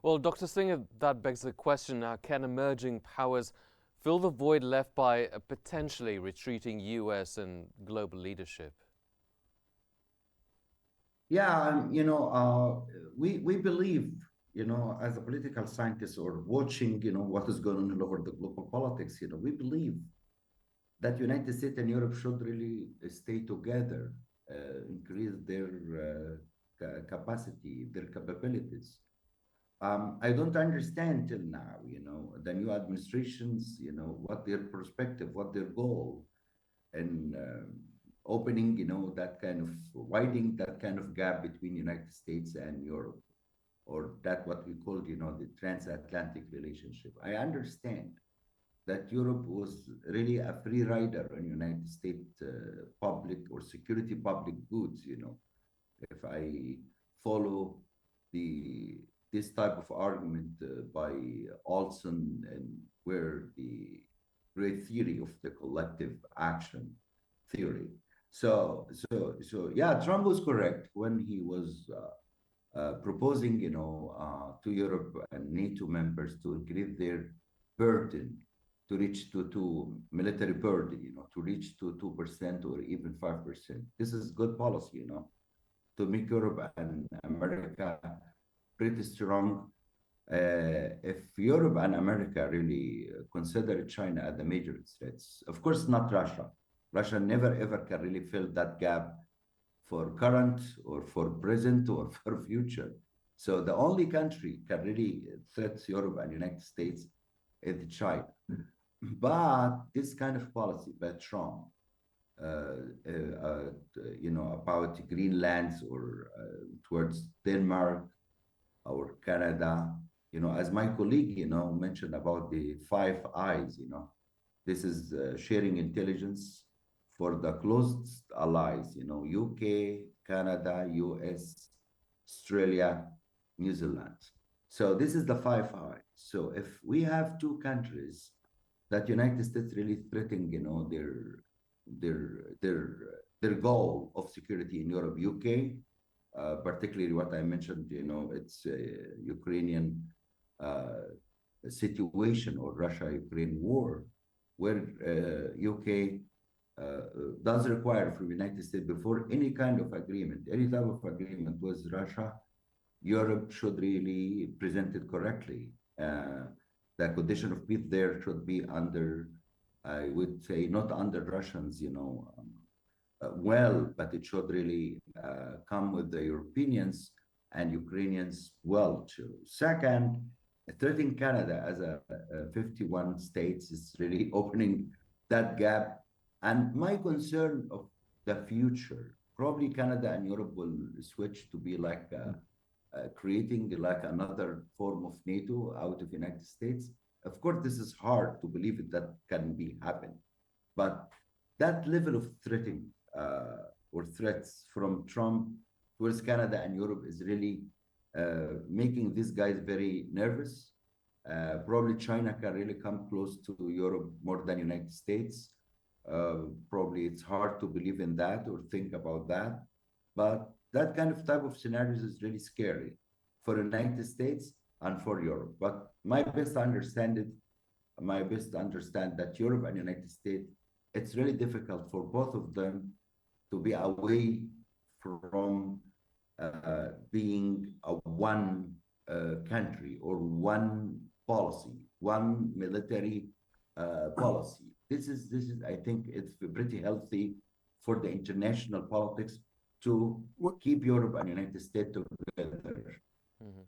Well, Dr. Singer, that begs the question now, can emerging powers fill the void left by a potentially retreating US and global leadership? Yeah, we believe, as a political scientist or watching, what is going on all over the global politics, we believe that United States and Europe should really stay together, increase their capacity, their capabilities. I don't understand till now, the new administrations, what their perspective, what their goal, and opening, that kind of widening that kind of gap between United States and Europe, or that what we call, the transatlantic relationship. I understand that Europe was really a free rider on United States public or security public goods. If I follow the this type of argument by Olson, and where the great theory of the collective action theory. So yeah, Trump was correct when he was proposing, to Europe and NATO members to increase their burden to reach to military burden, to reach to 2% or even 5%. This is good policy, to make Europe and America pretty strong. If Europe and America really consider China as the major threats, of course, not Russia. Russia never ever can really fill that gap for current or for present or for future. So the only country can really threat Europe and United States is China. But this kind of policy by Trump, about Greenland or towards Denmark or Canada, as my colleague, mentioned about the Five Eyes, this is sharing intelligence for the closest allies, UK, Canada, US, Australia, New Zealand. So this is the Five Eyes. So if we have two countries that United States really threatening, their goal of security in Europe, UK, particularly what I mentioned, it's Ukrainian situation or Russia-Ukraine war, where UK does require from United States before any kind of agreement, any type of agreement with Russia, Europe should really present it correctly. The condition of peace there should be under, I would say, not under Russians, but it should really come with the Europeans and Ukrainians well too. Second, threatening Canada as a 51 states is really opening that gap. And my concern of the future, probably Canada and Europe will switch to be like creating like another form of NATO out of United States. Of course, this is hard to believe that can be happen, but that level of threatening or threats from Trump towards Canada and Europe is really making these guys very nervous. Probably China can really come close to Europe more than United States. Probably it's hard to believe in that or think about that, but that kind of type of scenarios is really scary for the United States and for Europe. But my best understand that Europe and United States, it's really difficult for both of them to be away from being a one country or one policy, one military policy. This is I think it's pretty healthy for the international politics to keep Europe and United States together. Mhm.